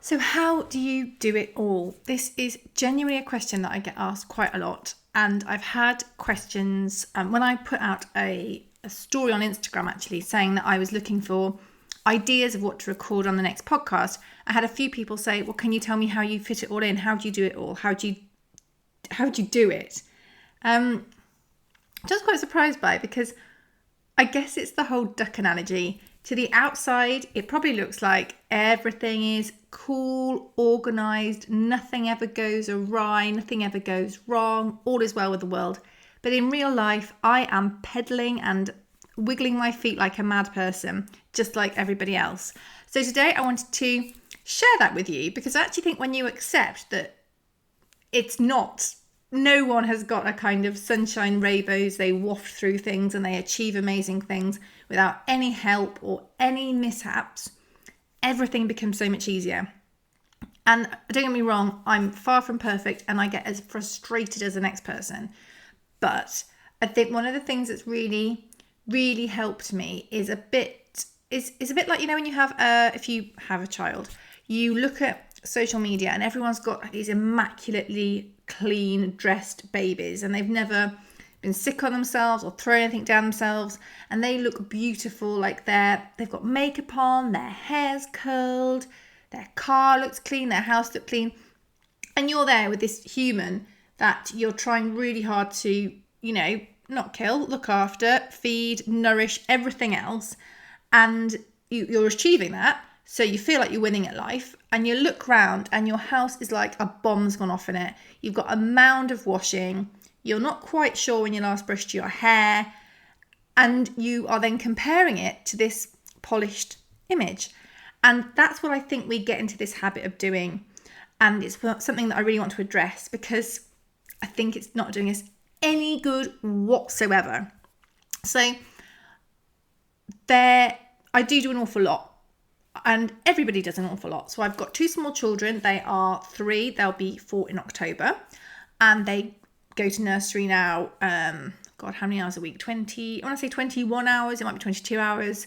So how do you do it all? This is genuinely a question that I get asked quite a lot. And I've had questions when I put out a story on Instagram actually saying that I was looking for ideas of what to record on the next podcast. I had a few people say, well, can you tell me how you fit it all in? How do you do it all? How do you do it? Just quite surprised by it because I guess it's the whole duck analogy. To the outside, it probably looks like everything is cool, organised, nothing ever goes awry, nothing ever goes wrong, all is well with the world. But in real life, I am pedaling and wiggling my feet like a mad person, just like everybody else. So today I wanted to share that with you because I actually think when you accept that no one has got a kind of sunshine rainbows, they waft through things and they achieve amazing things without any help or any mishaps, everything becomes so much easier. And don't get me wrong, I'm far from perfect and I get as frustrated as the next person. But I think one of the things that's really, really helped me is a bit like, when you have if you have a child, you look at social media and everyone's got these immaculately clean dressed babies and they've never been sick on themselves or thrown anything down themselves, and they look beautiful, like they've got makeup on, their hair's curled, their car looks clean, their house looks clean, and you're there with this human that you're trying really hard to, not kill, look after, feed, nourish, everything else, and you're achieving that. So you feel like you're winning at life, and you look round and your house is like a bomb's gone off in it. You've got a mound of washing. You're not quite sure when you last brushed your hair, and you are then comparing it to this polished image. And that's what I think we get into this habit of doing. And it's something that I really want to address because I think it's not doing us any good whatsoever. So I do an awful lot. And everybody does an awful lot. So I've got 2 small children. They are 3. They'll be 4 in October. And they go to nursery now. God, how many hours a week? 20. I want to say 21 hours. It might be 22 hours.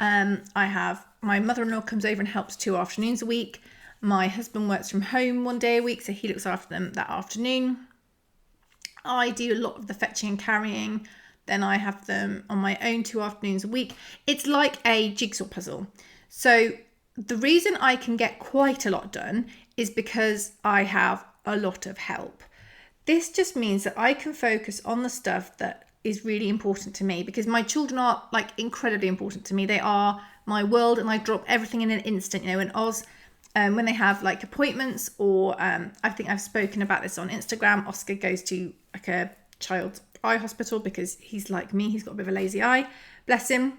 I have my mother-in-law comes over and helps 2 afternoons a week. My husband works from home 1 day a week, so he looks after them that afternoon. I do a lot of the fetching and carrying. Then I have them on my own 2 afternoons a week. It's like a jigsaw puzzle. So the reason I can get quite a lot done is because I have a lot of help. This just means that I can focus on the stuff that is really important to me because my children are incredibly important to me. They are my world and I drop everything in an instant. In Oz, when they have appointments or I think I've spoken about this on Instagram, Oscar goes to a child's eye hospital because he's like me. He's got a bit of a lazy eye. Bless him.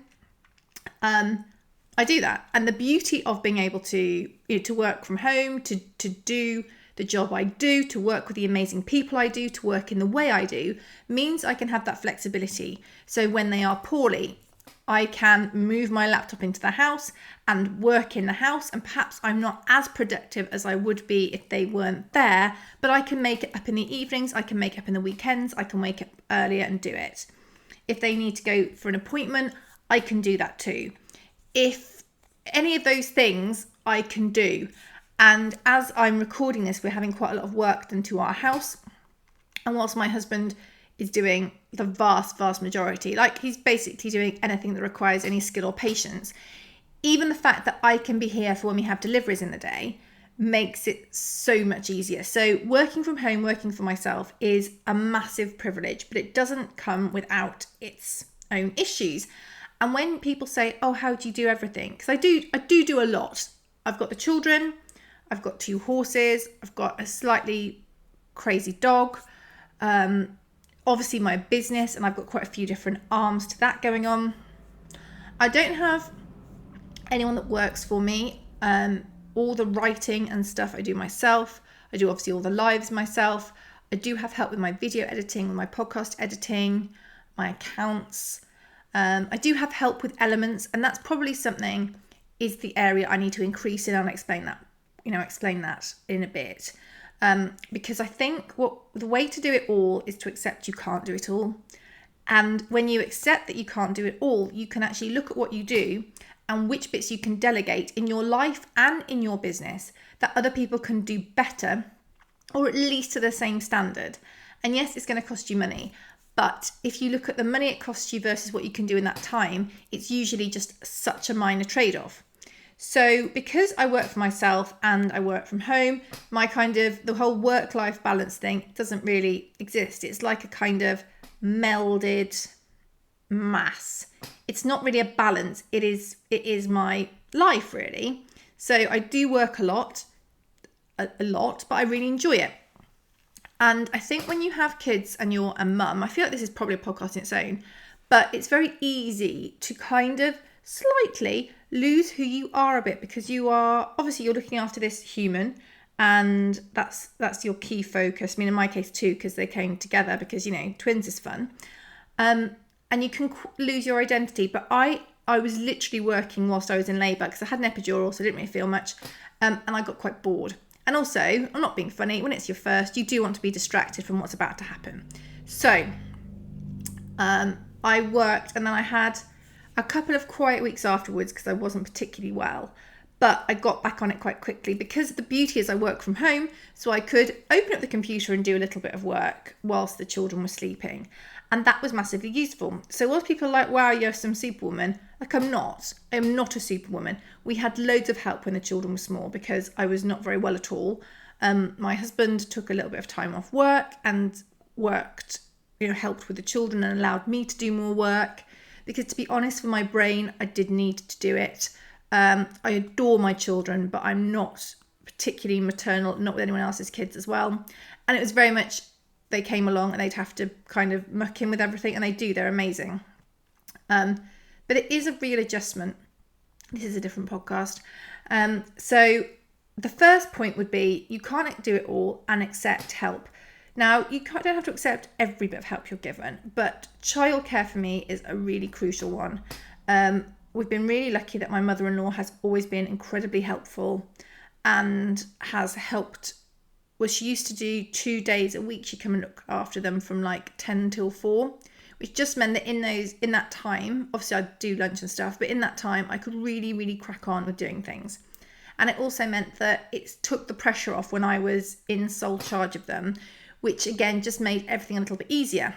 I do that. And the beauty of being able to work from home, to do the job I do, to work with the amazing people I do, to work in the way I do, means I can have that flexibility. So when they are poorly, I can move my laptop into the house and work in the house. And perhaps I'm not as productive as I would be if they weren't there, but I can make it up in the evenings. I can make it up in the weekends. I can wake up earlier and do it. If they need to go for an appointment, I can do that too. If any of those things I can do. And as I'm recording this, we're having quite a lot of work done to our house. And whilst my husband is doing the vast, vast majority, he's basically doing anything that requires any skill or patience, even the fact that I can be here for when we have deliveries in the day makes it so much easier. So working from home, working for myself is a massive privilege, but it doesn't come without its own issues. And when people say, oh, how do you do everything? Because I do a lot. I've got the children, I've got 2 horses, I've got a slightly crazy dog, obviously my business, and I've got quite a few different arms to that going on. I don't have anyone that works for me. All the writing and stuff I do myself. I do obviously all the lives myself. I do have help with my video editing, with my podcast editing, my accounts. I do have help with elements, and that's probably something is the area I need to increase in, and explain that in a bit. Because I think the way to do it all is to accept you can't do it all. And when you accept that you can't do it all, you can actually look at what you do and which bits you can delegate in your life and in your business that other people can do better, or at least to the same standard. And yes, it's going to cost you money, but if you look at the money it costs you versus what you can do in that time, it's usually just such a minor trade-off. So because I work for myself and I work from home, my kind of the whole work-life balance thing doesn't really exist. It's like a kind of melded mass. It's not really a balance. It is my life, really. So I do work a lot, but I really enjoy it. And I think when you have kids and you're a mum, I feel like this is probably a podcast in its own, but it's very easy to kind of slightly lose who you are a bit, because you're looking after this human, and that's your key focus. I mean, in my case too, because they came together, because twins is fun, and you can lose your identity. But I was literally working whilst I was in labour, because I had an epidural, so I didn't really feel much, and I got quite bored. And also, I'm not being funny, when it's your first, you do want to be distracted from what's about to happen. So I worked, and then I had a couple of quiet weeks afterwards because I wasn't particularly well, but I got back on it quite quickly, because the beauty is I work from home, so I could open up the computer and do a little bit of work whilst the children were sleeping, and that was massively useful. So whilst people are like, wow, you're some superwoman, like I'm not a superwoman. We had loads of help when the children were small, because I was not very well at all. My husband took a little bit of time off work and worked, helped with the children and allowed me to do more work. Because to be honest, for my brain, I did need to do it. I adore my children, but I'm not particularly maternal, not with anyone else's kids as well. And it was very much, they came along and they'd have to kind of muck in with everything, and they do, they're amazing. But it is a real adjustment. This is a different podcast. So the first point would be, you can't do it all and accept help. Now, you don't have to accept every bit of help you're given, but childcare for me is a really crucial one. We've been really lucky that my mother-in-law has always been incredibly helpful and has helped. Well, she used to do 2 days a week. She'd come and look after them from like 10 till 4, which just meant that in that time, obviously I'd do lunch and stuff, but in that time I could really, really crack on with doing things. And it also meant that it took the pressure off when I was in sole charge of them, which again just made everything a little bit easier.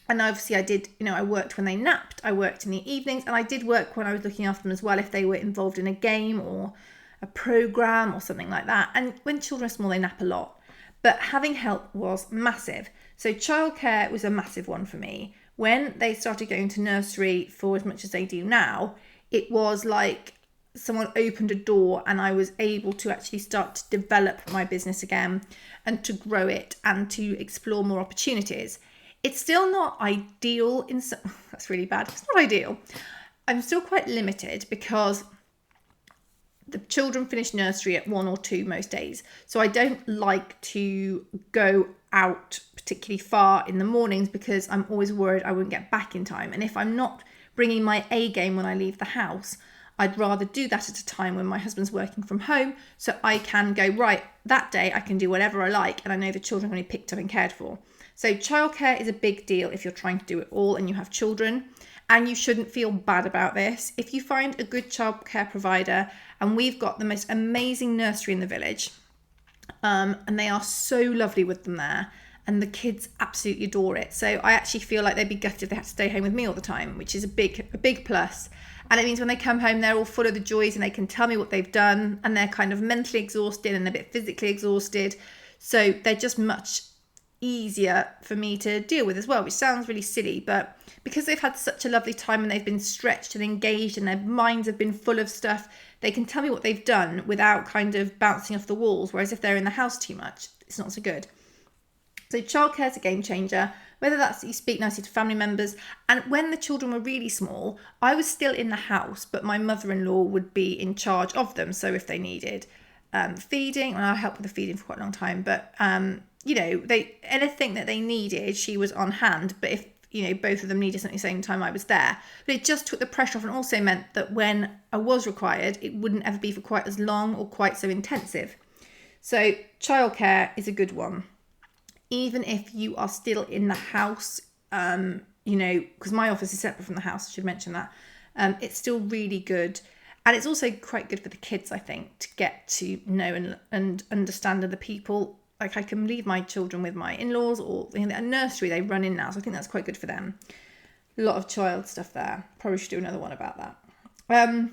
And obviously I did, I worked when they napped, I worked in the evenings, and I did work when I was looking after them as well, if they were involved in a game or a program or something like that. And when children are small, they nap a lot. But having help was massive. So childcare was a massive one for me. When they started going to nursery for as much as they do now, it was like someone opened a door and I was able to actually start to develop my business again and to grow it and to explore more opportunities. It's still not ideal that's really bad. It's not ideal. I'm still quite limited because the children finish nursery at 1 or 2 most days. So I don't like to go out particularly far in the mornings because I'm always worried I won't get back in time. And if I'm not bringing my A game when I leave the house, I'd rather do that at a time when my husband's working from home, so I can go, right, that day I can do whatever I like and I know the children are going to be picked up and cared for. So childcare is a big deal if you're trying to do it all and you have children, and you shouldn't feel bad about this. If you find a good childcare provider, and we've got the most amazing nursery in the village, and they are so lovely with them there, and the kids absolutely adore it. So I actually feel like they'd be gutted if they had to stay home with me all the time, which is a big plus. And it means when they come home, they're all full of the joys and they can tell me what they've done, and they're kind of mentally exhausted and a bit physically exhausted. So they're just much easier for me to deal with as well, which sounds really silly, but because they've had such a lovely time and they've been stretched and engaged and their minds have been full of stuff, they can tell me what they've done without kind of bouncing off the walls. Whereas if they're in the house too much, it's not so good. So childcare is a game changer, whether that's you speak nicely to family members. And when the children were really small, I was still in the house, but my mother-in-law would be in charge of them. So if they needed feeding, and I helped with the feeding for quite a long time, but anything that they needed, she was on hand. But if both of them needed something at the same time, I was there. But it just took the pressure off, and also meant that when I was required, it wouldn't ever be for quite as long or quite so intensive. So childcare is a good one. Even if you are still in the house, because my office is separate from the house, I should mention that. It's still really good. And it's also quite good for the kids, I think, to get to know and understand other people. Like, I can leave my children with my in-laws, or in a nursery they run in now, so I think that's quite good for them. A lot of child stuff there. Probably should do another one about that.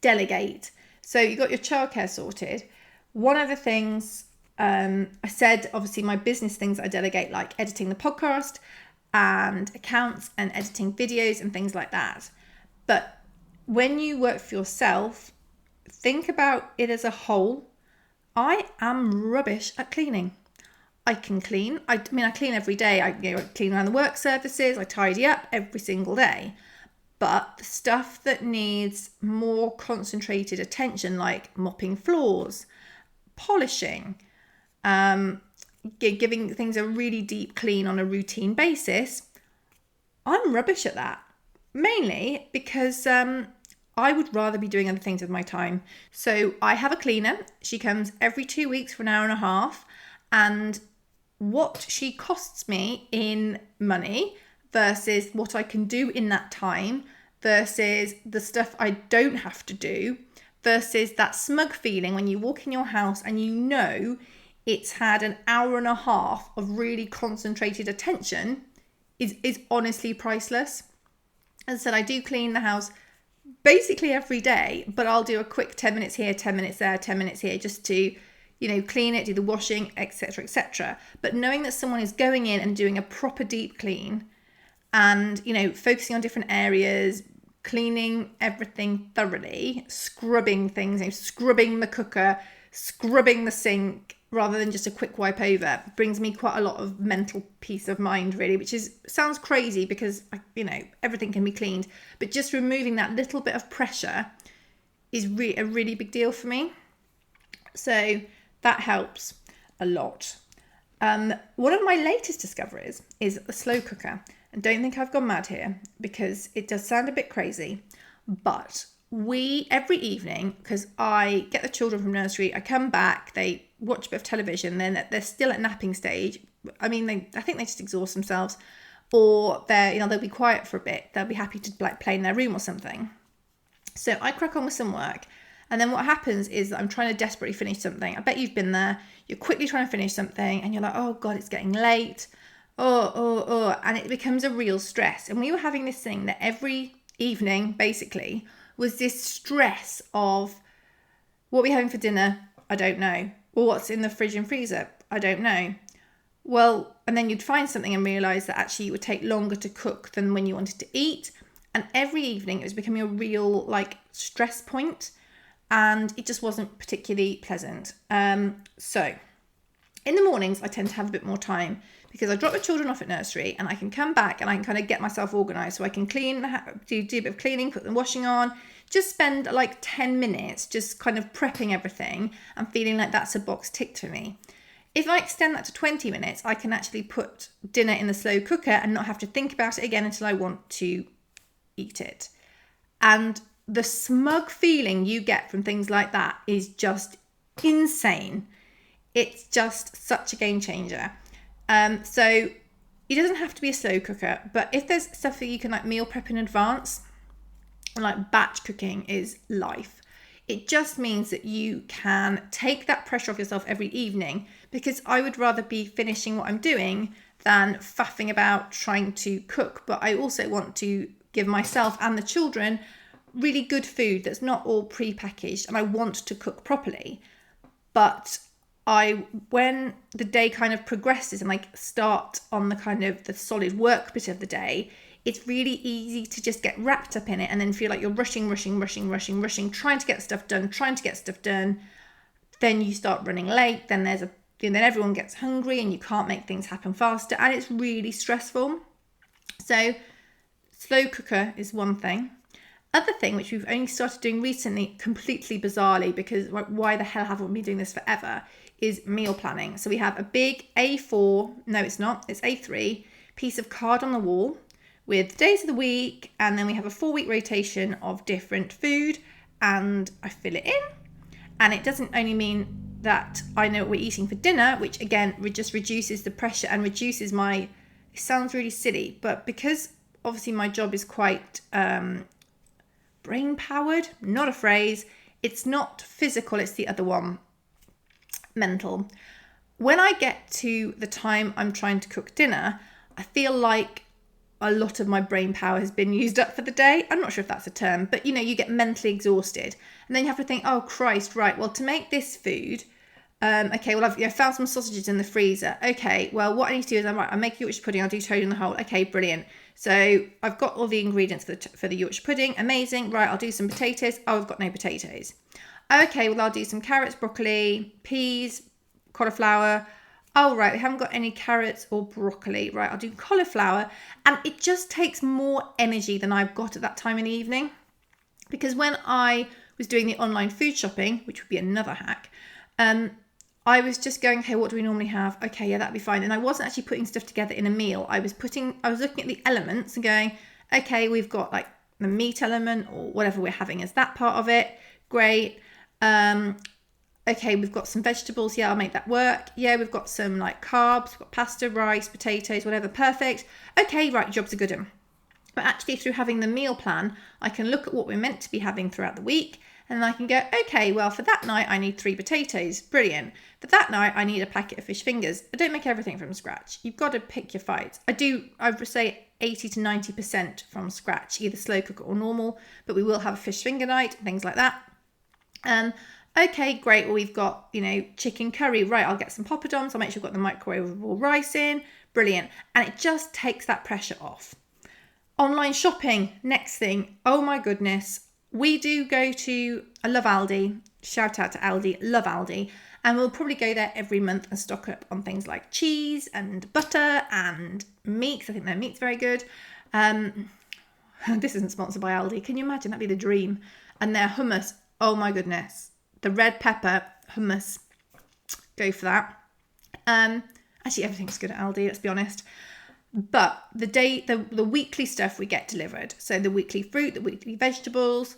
Delegate. So you got your childcare sorted. One of the things I said, obviously my business things I delegate, like editing the podcast and accounts and editing videos and things like that. But when you work for yourself, think about it as a whole. I am rubbish at cleaning. I can clean. I clean every day. I clean around the work surfaces. I tidy up every single day. But the stuff that needs more concentrated attention, like mopping floors, polishing, giving things a really deep clean on a routine basis, I'm rubbish at that. Mainly because I would rather be doing other things with my time. So I have a cleaner. She comes every 2 weeks for an hour and a half. And what she costs me in money versus what I can do in that time versus the stuff I don't have to do versus that smug feeling when you walk in your house and you know it's had an hour and a half of really concentrated attention is honestly priceless. As I said, I do clean the house basically every day, but I'll do a quick 10 minutes here, 10 minutes there, 10 minutes here, just to, clean it, do the washing, etc., etc. But knowing that someone is going in and doing a proper deep clean and, focusing on different areas, cleaning everything thoroughly, scrubbing things, scrubbing the cooker, scrubbing the sink, rather than just a quick wipe over, brings me quite a lot of mental peace of mind, really, which sounds crazy because, everything can be cleaned, but just removing that little bit of pressure is a really big deal for me. So that helps a lot. One of my latest discoveries is a slow cooker. And don't think I've gone mad here because it does sound a bit crazy, but every evening, because I get the children from nursery, I come back, they watch a bit of television, then they're still at napping stage. I think they just exhaust themselves, or they'll be quiet for a bit. They'll be happy to play in their room or something. So I crack on with some work. And then what happens is that I'm trying to desperately finish something. I bet you've been there. You're quickly trying to finish something and you're like, oh God, it's getting late. And it becomes a real stress. And we were having this thing that every evening, basically, was this stress of what we're having for dinner, I don't know. Or what's in the fridge and freezer, I don't know. Well, and then you'd find something and realise that actually it would take longer to cook than when you wanted to eat. And every evening it was becoming a real stress point, and it just wasn't particularly pleasant. So in the mornings I tend to have a bit more time because I drop the children off at nursery and I can come back and I can kind of get myself organised. So I can clean, do a bit of cleaning, put the washing on, just spend 10 minutes just kind of prepping everything and feeling like that's a box ticked for me. If I extend that to 20 minutes, I can actually put dinner in the slow cooker and not have to think about it again until I want to eat it. And the smug feeling you get from things like that is just insane. It's just such a game changer. So it doesn't have to be a slow cooker, but if there's stuff that you can meal prep in advance, batch cooking is life. It just means that you can take that pressure off yourself every evening, because I would rather be finishing what I'm doing than faffing about trying to cook. But I also want to give myself and the children really good food that's not all pre-packaged, and I want to cook properly. But when the day kind of progresses and start on the kind of the solid work bit of the day, it's really easy to just get wrapped up in it and then feel like you're rushing, trying to get stuff done. Then you start running late. Then then everyone gets hungry and you can't make things happen faster, and it's really stressful. So slow cooker is one thing. Other thing, which we've only started doing recently, completely bizarrely, because why the hell haven't we been doing this forever, is meal planning. So we have a big it's A3 piece of card on the wall with days of the week, and then we have a 4-week rotation of different food, and I fill it in. And it doesn't only mean that I know what we're eating for dinner, which again just reduces the pressure and reduces it sounds really silly, but because obviously my job is quite brain powered, not a phrase. It's not physical, it's the other one, mental. When I get to the time I'm trying to cook dinner, I feel like a lot of my brain power has been used up for the day. I'm not sure if that's a term, but you get mentally exhausted. And then you have to think, oh Christ, right, well, to make this food, okay, well, I've found some sausages in the freezer. Okay, well, what I need to do is I make Yorkshire pudding. I'll do toad in the hole. Okay, brilliant. So I've got all the ingredients for the Yorkshire pudding. Amazing. Right, I'll do some potatoes. Oh, I've got no potatoes. Okay, well, I'll do some carrots, broccoli, peas, cauliflower. Oh, right, we haven't got any carrots or broccoli. Right, I'll do cauliflower. And it just takes more energy than I've got at that time in the evening. Because when I was doing the online food shopping, which would be another hack, I was just going, okay, what do we normally have? Okay, yeah, that'd be fine. And I wasn't actually putting stuff together in a meal. I was looking at the elements and going, okay, we've got like the meat element or whatever we're having as that part of it. Great. Okay, we've got some vegetables. Yeah, I'll make that work. Yeah, we've got some like carbs. We've got pasta, rice, potatoes, whatever. Perfect. Okay, right, job's a good one. But actually through having the meal plan, I can look at what we're meant to be having throughout the week. And then I can go, okay, well, for that night, I need 3 potatoes. Brilliant. For that night, I need a packet of fish fingers. But don't make everything from scratch. You've got to pick your fights. I would say 80 to 90% from scratch, either slow cook or normal. But we will have a fish finger night, things like that. Okay, great. Well, we've got, chicken curry. Right, I'll get some poppadoms. I'll make sure I've got the microwavable rice in. Brilliant. And it just takes that pressure off. Online shopping, next thing. Oh my goodness. We do go to, I love Aldi, shout out to Aldi, love Aldi, and we'll probably go there every month and stock up on things like cheese and butter and meats. I think their meat's very good. This isn't sponsored by Aldi. Can you imagine? That'd be the dream. And their hummus, oh my goodness. The red pepper hummus, go for that. Actually, everything's good at Aldi, let's be honest. But the weekly stuff we get delivered. So the weekly fruit, the weekly vegetables,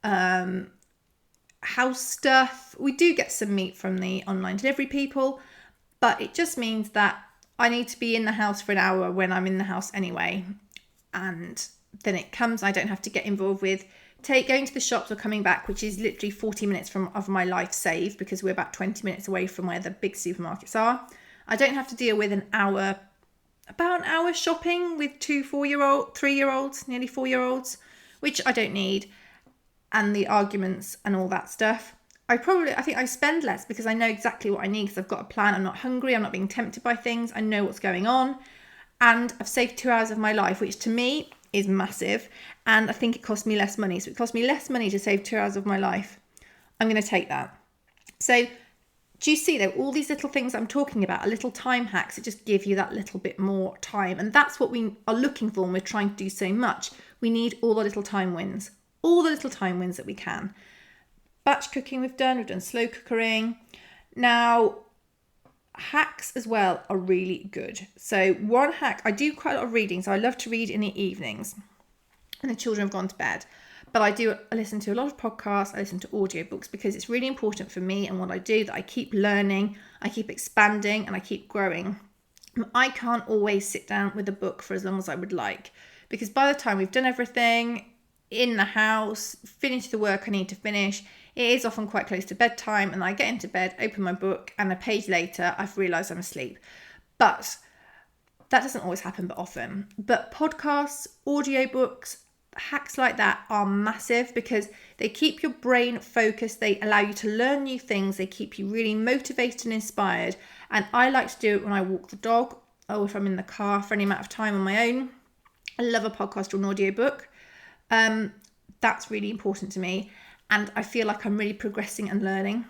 house stuff. We do get some meat from the online delivery people, but it just means that I need to be in the house for an hour when I'm in the house anyway. And then it comes, I don't have to get involved with going to the shops or coming back, which is literally 40 minutes of my life saved because we're about 20 minutes away from where the big supermarkets are. I don't have to deal with about an hour shopping with 2 3-year-olds, nearly 4-year-olds, which I don't need, and the arguments and all that stuff. I think I spend less because I know exactly what I need because I've got a plan. I'm not hungry. I'm not being tempted by things. I know what's going on, and I've saved 2 hours of my life, which to me is massive. And I think it cost me less money. So it cost me less money to save 2 hours of my life. I'm going to take that. So do you see though, all these little things I'm talking about are little time hacks that just give you that little bit more time. And that's what we are looking for when we're trying to do so much. We need all the little time wins, that we can. Batch cooking we've done slow cookering. Now, hacks as well are really good. So one hack, I do quite a lot of reading. So I love to read in the evenings when the children have gone to bed. But I listen to a lot of podcasts, I listen to audiobooks because it's really important for me and what I do that I keep learning, I keep expanding and I keep growing. I can't always sit down with a book for as long as I would like because by the time we've done everything in the house, finished the work I need to finish, it is often quite close to bedtime and I get into bed, open my book and a page later I've realised I'm asleep. But that doesn't always happen, but often. But podcasts, audiobooks, hacks like that are massive because they keep your brain focused, they allow you to learn new things, they keep you really motivated and inspired. And I like to do it when I walk the dog or if I'm in the car for any amount of time on my own. I love a podcast or an audiobook. That's really important to me and I feel like I'm really progressing and learning.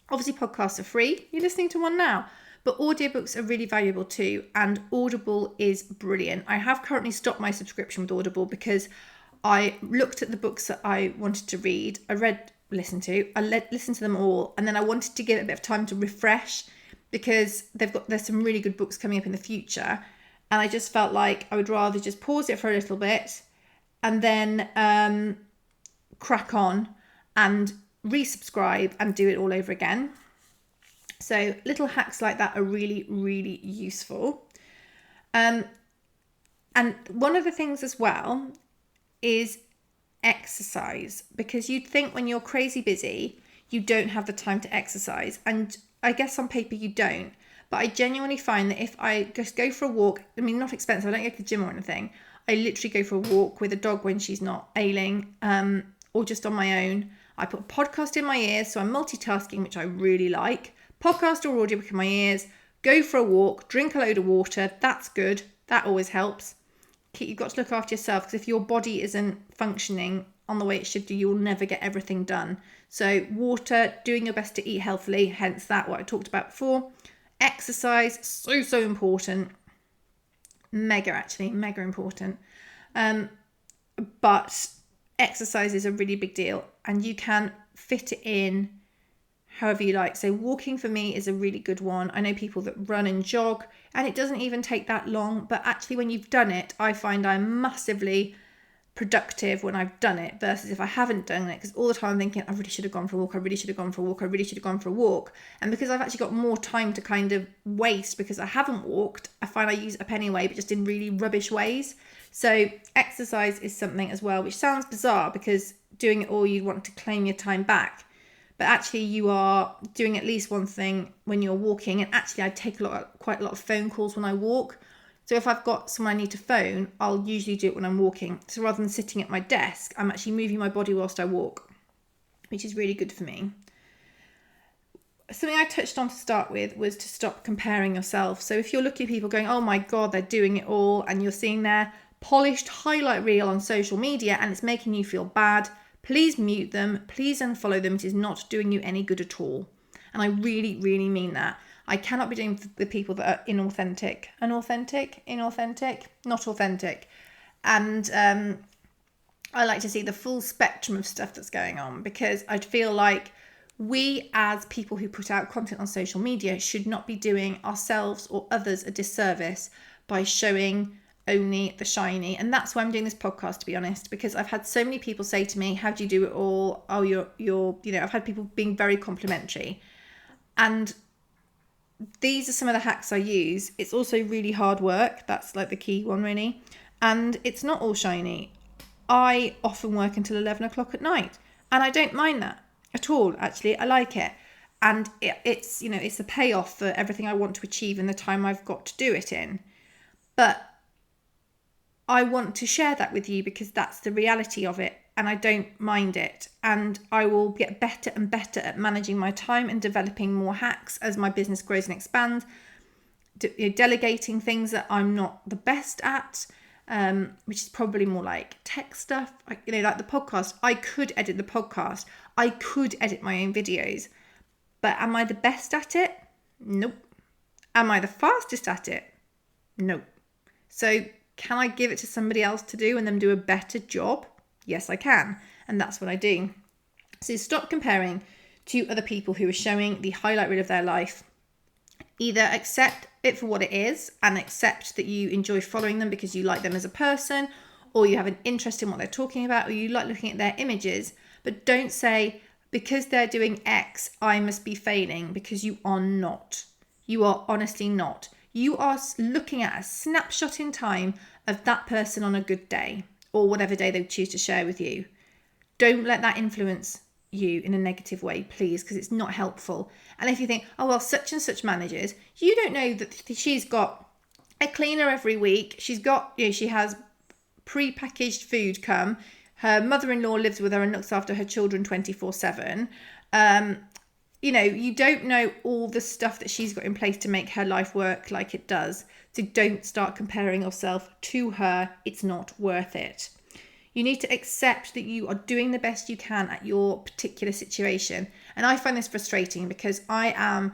Obviously podcasts are free, you're listening to one now, but audiobooks are really valuable too, and Audible is brilliant. I have currently stopped my subscription with Audible because I looked at the books that I wanted to read. I listened to them all, and then I wanted to give it a bit of time to refresh because there's some really good books coming up in the future, and I just felt like I would rather just pause it for a little bit and then crack on and resubscribe and do it all over again. So little hacks like that are really, really useful. And one of the things as well is exercise, because you'd think when you're crazy busy, you don't have the time to exercise. And I guess on paper you don't. But I genuinely find that if I just go for a walk, I mean, not expensive, I don't go to the gym or anything. I literally go for a walk with a dog when she's not ailing, or just on my own. I put a podcast in my ears, so I'm multitasking, which I really like. Podcast or audiobook in my ears, go for a walk, drink a load of water. That's good. That always helps. You've got to look after yourself, because if your body isn't functioning on the way it should do, you'll never get everything done. So water, doing your best to eat healthily, hence that, what I talked about before. Exercise, so important. Mega important. But exercise is a really big deal, and you can fit it in however you like. So walking for me is a really good one. I know people that run and jog, and it doesn't even take that long, but actually when you've done it, I find I'm massively productive when I've done it, versus if I haven't done it, because all the time I'm thinking, I really should have gone for a walk, and because I've actually got more time to kind of waste because I haven't walked, I find I use it up anyway, but just in really rubbish ways. So exercise is something as well, which sounds bizarre, because doing it all, you want to claim your time back, but actually you are doing at least one thing when you're walking. And actually I take quite a lot of phone calls when I walk. So if I've got someone I need to phone, I'll usually do it when I'm walking. So rather than sitting at my desk, I'm actually moving my body whilst I walk, which is really good for me. Something I touched on to start with was to stop comparing yourself. So if you're looking at people going, oh my God, they're doing it all, and you're seeing their polished highlight reel on social media and it's making you feel bad, please mute them, please unfollow them. It is not doing you any good at all. And I really, really mean that. I cannot be doing with people that are inauthentic, not authentic. And I like to see the full spectrum of stuff that's going on, because I feel like we as people who put out content on social media should not be doing ourselves or others a disservice by showing only the shiny. And that's why I'm doing this podcast, to be honest, because I've had so many people say to me, how do you do it all? Oh, I've had people being very complimentary. And these are some of the hacks I use. It's also really hard work. That's like the key one, really. And it's not all shiny. I often work until 11 o'clock at night, and I don't mind that at all. Actually, I like it. And it's a payoff for everything I want to achieve in the time I've got to do it in. But I want to share that with you, because that's the reality of it, and I don't mind it. And I will get better and better at managing my time and developing more hacks as my business grows and expands, delegating things that I'm not the best at, which is probably more like tech stuff, like the podcast. I could edit the podcast. I could edit my own videos, but am I the best at it? Nope. Am I the fastest at it? Nope. So can I give it to somebody else to do and them do a better job? Yes, I can. And that's what I do. So stop comparing to other people who are showing the highlight reel of their life. Either accept it for what it is and accept that you enjoy following them because you like them as a person, or you have an interest in what they're talking about, or you like looking at their images. But don't say, because they're doing X, I must be failing, because you are not. You are honestly not. You are looking at a snapshot in time of that person on a good day, or whatever day they choose to share with you. Don't let that influence you in a negative way, please, because it's not helpful. And if you think, oh, well, such and such manages, you don't know that she's got a cleaner every week. She's got, she has pre-packaged food come. Her mother-in-law lives with her and looks after her children 24/7. You don't know all the stuff that she's got in place to make her life work like it does. So don't start comparing yourself to her. It's not worth it. You need to accept that you are doing the best you can at your particular situation. And I find this frustrating because I am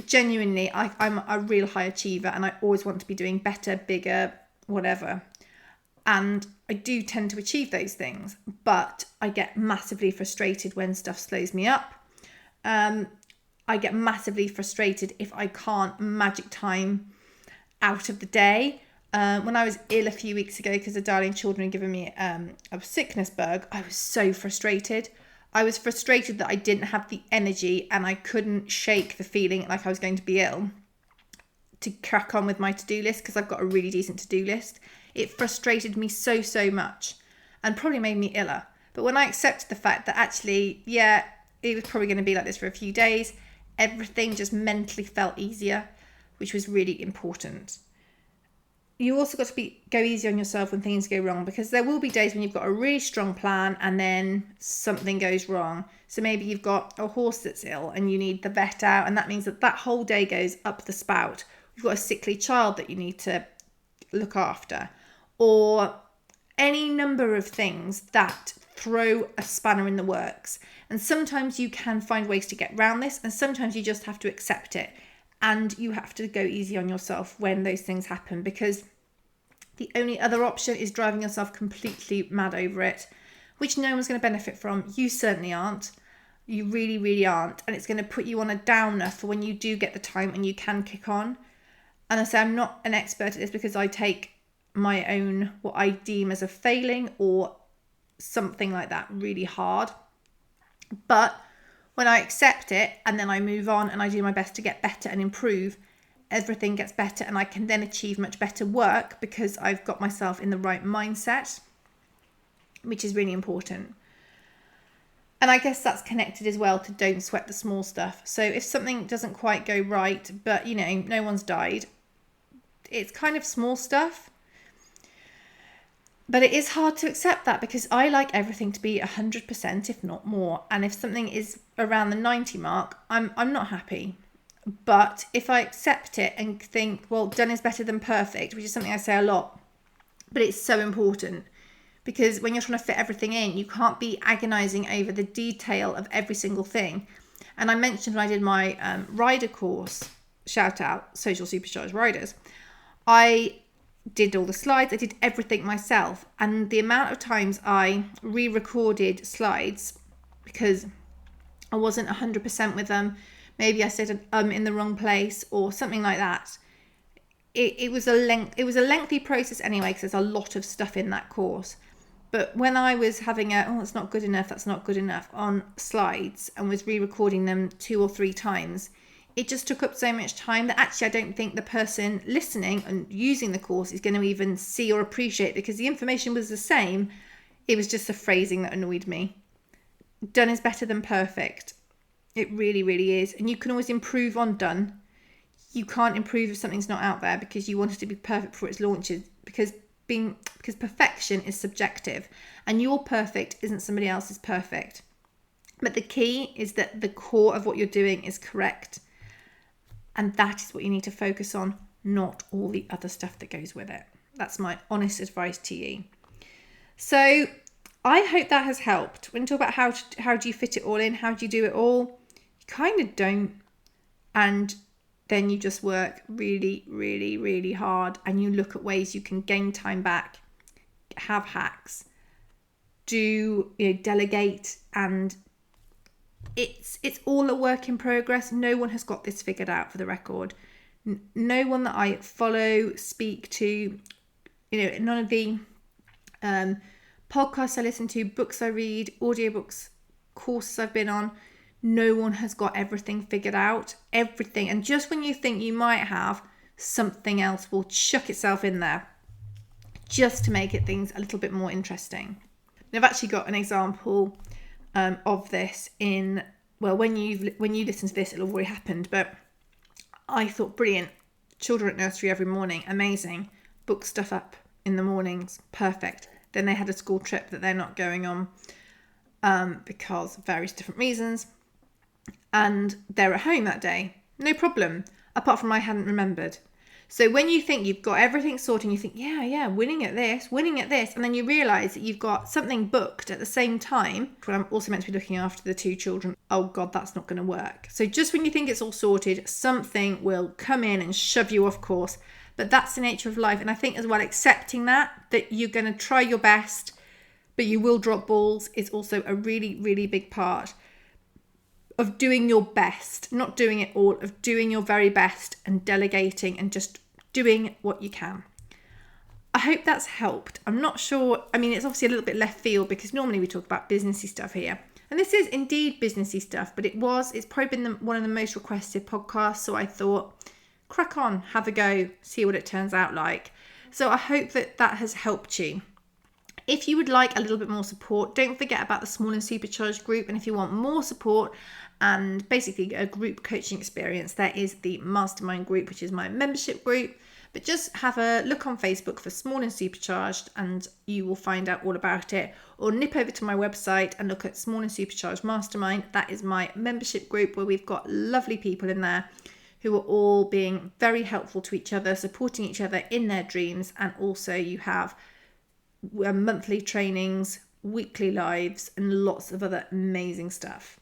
genuinely, I'm a real high achiever and I always want to be doing better, bigger, whatever. And I do tend to achieve those things, but I get massively frustrated when stuff slows me up. I get massively frustrated if I can't magic time out of the day. When I was ill a few weeks ago because the darling children had given me a sickness bug, I was so frustrated. I was frustrated that I didn't have the energy and I couldn't shake the feeling like I was going to be ill to crack on with my to-do list, because I've got a really decent to-do list. It frustrated me so much. and probably made me iller. But when I accepted the fact that actually, yeah, it was probably going to be like this for a few days, everything just mentally felt easier, which was really important. You also got to go easy on yourself when things go wrong, because there will be days when you've got a really strong plan and then something goes wrong. So maybe you've got a horse that's ill and you need the vet out, and that means that whole day goes up the spout. You've got a sickly child that you need to look after, or any number of things that throw a spanner in the works. And sometimes you can find ways to get around this, and sometimes you just have to accept it. And you have to go easy on yourself when those things happen, because the only other option is driving yourself completely mad over it, which no one's going to benefit from. You certainly aren't. You really, really aren't. And it's going to put you on a downer for when you do get the time and you can kick on. And I say I'm not an expert at this because I take my own, what I deem as a failing or something like that, really hard. But when I accept it and then I move on and I do my best to get better and improve, everything gets better, and I can then achieve much better work because I've got myself in the right mindset, which is really important. And I guess that's connected as well to don't sweat the small stuff. So if something doesn't quite go right, but no one's died, it's kind of small stuff. But it is hard to accept that, because I like everything to be 100%, if not more. And if something is around the 90 mark, I'm not happy. But if I accept it and think, well, done is better than perfect, which is something I say a lot, but it's so important, because when you're trying to fit everything in, you can't be agonizing over the detail of every single thing. And I mentioned when I did my rider course, shout out Social Supercharged Riders, I did all the slides, I did everything myself. And the amount of times I re-recorded slides because I wasn't 100% with them, maybe I said in the wrong place or something like that. It was a lengthy process anyway, because there's a lot of stuff in that course. But when I was having that's not good enough on slides, and was re-recording them 2 or 3 times, it just took up so much time that actually I don't think the person listening and using the course is going to even see or appreciate, because the information was the same. It was just the phrasing that annoyed me. Done is better than perfect. It really, really is. And you can always improve on done. You can't improve if something's not out there because you want it to be perfect before its launches, because perfection is subjective, and your perfect isn't somebody else's perfect. But the key is that the core of what you're doing is correct. And that is what you need to focus on, not all the other stuff that goes with it. That's my honest advice to you. So I hope that has helped. When you talk about how do you fit it all in, how do you do it all, you kind of don't. And then you just work really, really, really hard, and you look at ways you can gain time back, have hacks, delegate, and it's all a work in progress. No one has got this figured out, for the record. No one that I follow, speak to, none of the podcasts I listen to, books I read, audiobooks, courses I've been on, no one has got everything figured out. Everything. And just when you think you might have, something else will chuck itself in there just to make things a little bit more interesting. And I've actually got an example of this when you listen to this, it'll have already happened, but I thought brilliant. Children at nursery every morning, amazing. Book stuff up in the mornings, perfect. Then they had a school trip that they're not going on because of various different reasons, and they're at home that day, no problem, apart from I hadn't remembered. So when you think you've got everything sorted, and you think, yeah, winning at this, and then you realise that you've got something booked at the same time, when I'm also meant to be looking after the 2 children, oh God, that's not going to work. So just when you think it's all sorted, something will come in and shove you off course. But that's the nature of life. And I think as well, accepting that you're going to try your best, but you will drop balls, is also a really, really big part of doing your best, not doing it all, of doing your very best and delegating and just doing what you can. I hope that's helped. I'm not sure. I mean, it's obviously a little bit left field because normally we talk about businessy stuff here. And this is indeed businessy stuff, but it's probably been one of the most requested podcasts. So I thought, crack on, have a go, see what it turns out like. So I hope that has helped you. If you would like a little bit more support, don't forget about the Small and Supercharged group. And if you want more support and basically a group coaching experience, there is the Mastermind group, which is my membership group. But just have a look on Facebook for Small and Supercharged and you will find out all about it. Or nip over to my website and look at Small and Supercharged Mastermind. That is my membership group where we've got lovely people in there who are all being very helpful to each other, supporting each other in their dreams. And also you have monthly trainings, weekly lives, and lots of other amazing stuff.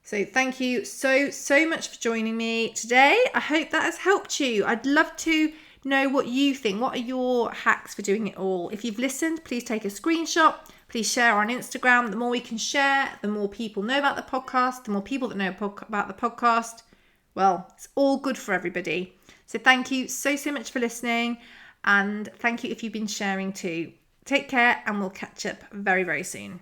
So thank you so much for joining me today. I hope that has helped you. I'd love to know what you think. What are your hacks for doing it all? If you've listened, please take a screenshot. Please share on Instagram. The more we can share, the more people know about the podcast. The more people that know about the podcast, well, it's all good for everybody. So thank you so much for listening. And thank you if you've been sharing too. Take care and we'll catch up very soon.